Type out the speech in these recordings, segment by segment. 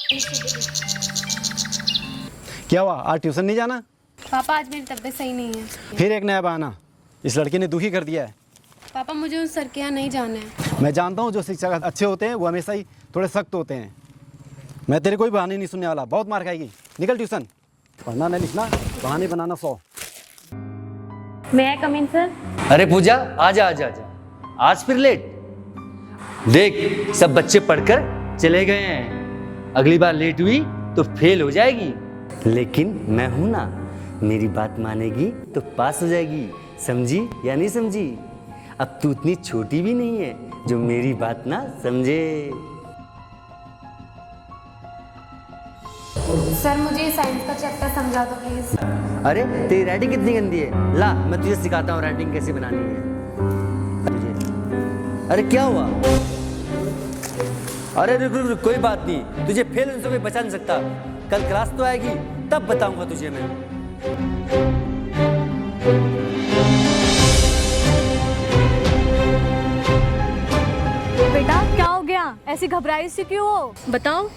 क्या हुआ, आज ट्यूशन नहीं जाना? पापा आज मेरी तबीयत सही नहीं है। फिर एक नया बहाना। इस लड़के ने दुखी कर दिया है। पापा मुझे उस सर के यहाँ नहीं जाना है। मैं जानता हूँ जो शिक्षक अच्छे होते हैं वो हमेशा ही थोड़े सख्त होते हैं। मैं तेरे कोई बहाने नहीं सुनने वाला, बहुत मार खाएगी। निकल ट्यूशन। पढ़ना नहीं लिखना, बहाने बनाना 100। मैं कम इन सर। अरे पूजा, आजा आजा आजा। आज फिर लेट? देख, सब बच्चे पढ़कर चले गए हैं। अगली बार लेट हुई तो फेल हो जाएगी। लेकिन मैं हूं ना, मेरी बात मानेगी तो पास हो जाएगी। समझी या नहीं समझी? अब तू इतनी छोटी भी नहीं है जो मेरी बात ना समझे। सर मुझे साइंस का चैप्टर समझा दो प्लीज। अरे तेरी राइटिंग कितनी गंदी है, ला मैं तुझे सिखाता हूँ राइटिंग कैसे बनानी है तुझे। अरे क्या हुआ? अरे रुक रुक रुक, कोई बात नहीं, तुझे फेल होने से कोई बचा नहीं सकता। कल क्लास तो आएगी, तब बताऊंगा तुझे मैं। बेटा क्या हो गया, ऐसी घबराई सी क्यों हो? बताओ।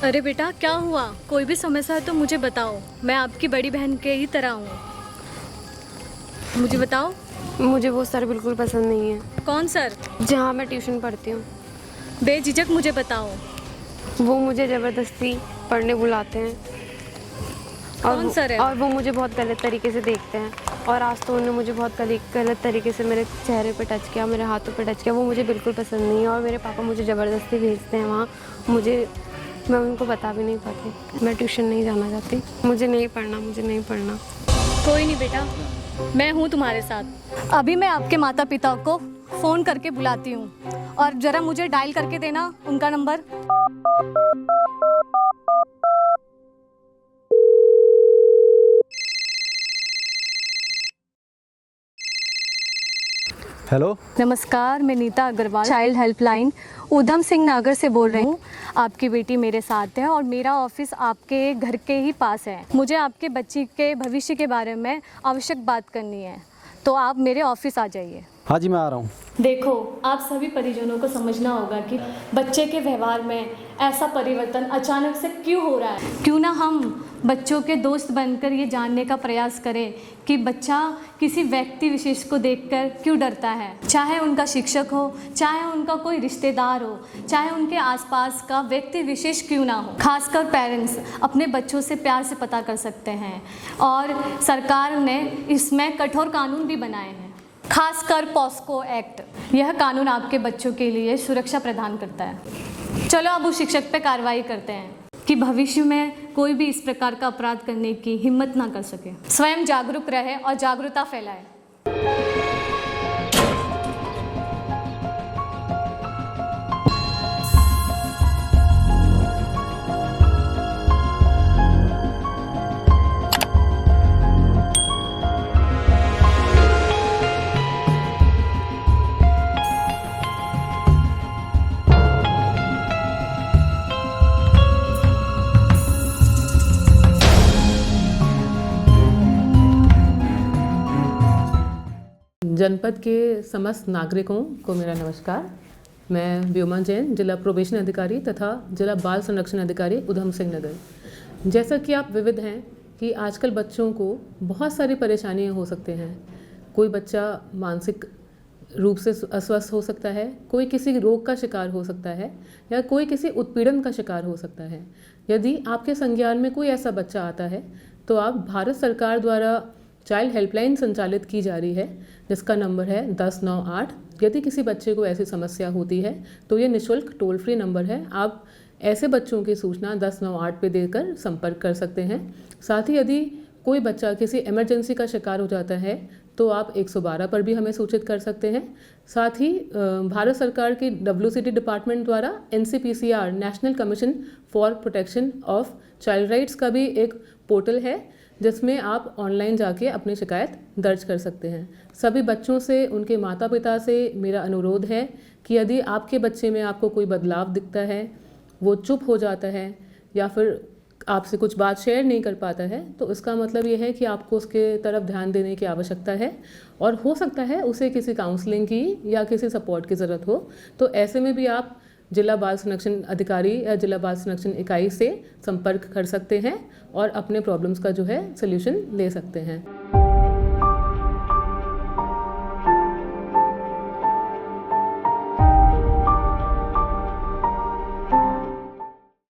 अरे बेटा क्या हुआ? कोई भी समस्या है तो मुझे बताओ, मैं आपकी बड़ी बहन के ही तरह हूँ। मुझे बताओ। मुझे वो सर बिल्कुल पसंद नहीं है। कौन सर? जहाँ मैं ट्यूशन पढ़ती हूँ। बेझिझक मुझे बताओ। वो मुझे ज़बरदस्ती पढ़ने बुलाते हैं। कौन सर है? और वो मुझे बहुत गलत तरीके से देखते हैं। और आज तो उन्होंने मुझे बहुत गलत तरीके से मेरे चेहरे पे टच किया, मेरे हाथों पे टच किया। वो मुझे बिल्कुल पसंद नहीं है। और मेरे पापा मुझे ज़बरदस्ती भेजते हैं वहाँ। मैं उनको बता भी नहीं पाती। मैं ट्यूशन नहीं जाना चाहती। मुझे नहीं पढ़ना। कोई नहीं बेटा, मैं हूँ तुम्हारे साथ। अभी मैं आपके माता पिता को फ़ोन करके बुलाती हूँ और ज़रा मुझे डायल करके देना उनका नंबर। हेलो। नमस्कार, मैं नीता अग्रवाल, चाइल्ड हेल्पलाइन ऊधम सिंह नगर से बोल रही हूँ। आपकी बेटी मेरे साथ है और मेरा ऑफिस आपके घर के ही पास है। मुझे आपके बच्ची के भविष्य के बारे में आवश्यक बात करनी है, तो आप मेरे ऑफिस आ जाइए। हाँ जी, मैं आ रहा हूँ। देखो, आप सभी परिजनों को समझना होगा कि बच्चे के व्यवहार में ऐसा परिवर्तन अचानक से क्यों हो रहा है। क्यों ना हम बच्चों के दोस्त बनकर ये जानने का प्रयास करें कि बच्चा किसी व्यक्ति विशेष को देखकर क्यों डरता है। चाहे उनका शिक्षक हो, चाहे उनका कोई रिश्तेदार हो, चाहे उनके आसपास का व्यक्ति विशेष क्यों ना हो। खासकर पेरेंट्स अपने बच्चों से प्यार से पता कर सकते हैं और सरकार ने इसमें कठोर कानून भी बनाए हैं, खासकर पॉस्को एक्ट। यह कानून आपके बच्चों के लिए सुरक्षा प्रदान करता है। चलो अब उस शिक्षक पे कार्रवाई करते हैं कि भविष्य में कोई भी इस प्रकार का अपराध करने की हिम्मत ना कर सके। स्वयं जागरूक रहे और जागरूकता फैलाए। जनपद के समस्त नागरिकों को मेरा नमस्कार। मैं व्योमा जैन, जिला प्रोबेशन अधिकारी तथा जिला बाल संरक्षण अधिकारी ऊधम सिंह नगर। जैसा कि आप विविध हैं कि आजकल बच्चों को बहुत सारी परेशानियां हो सकते हैं। कोई बच्चा मानसिक रूप से अस्वस्थ हो सकता है, कोई किसी रोग का शिकार हो सकता है या कोई किसी उत्पीड़न का शिकार हो सकता है। यदि आपके संज्ञान में कोई ऐसा बच्चा आता है तो आप भारत सरकार द्वारा चाइल्ड हेल्पलाइन संचालित की जा रही है, जिसका नंबर है 1098। यदि किसी बच्चे को ऐसी समस्या होती है तो ये निःशुल्क टोल फ्री नंबर है। आप ऐसे बच्चों की सूचना 1098 पे देकर संपर्क कर सकते हैं। साथ ही यदि कोई बच्चा किसी इमरजेंसी का शिकार हो जाता है तो आप 112 पर भी हमें सूचित कर सकते हैं। साथ ही भारत सरकार की WCT डिपार्टमेंट द्वारा NCPCR national commission for protection of child rights का भी एक पोर्टल है, जिसमें आप ऑनलाइन जाके अपनी शिकायत दर्ज कर सकते हैं। सभी बच्चों से, उनके माता पिता से मेरा अनुरोध है कि यदि आपके बच्चे में आपको कोई बदलाव दिखता है, वो चुप हो जाता है या फिर आपसे कुछ बात शेयर नहीं कर पाता है, तो इसका मतलब ये है कि आपको उसके तरफ ध्यान देने की आवश्यकता है और हो सकता है उसे किसी काउंसलिंग की या किसी सपोर्ट की ज़रूरत हो। तो ऐसे में भी आप जिला बाल संरक्षण अधिकारी या जिला बाल संरक्षण इकाई से संपर्क कर सकते हैं और अपने प्रॉब्लम्स का जो है सल्यूशन ले सकते हैं।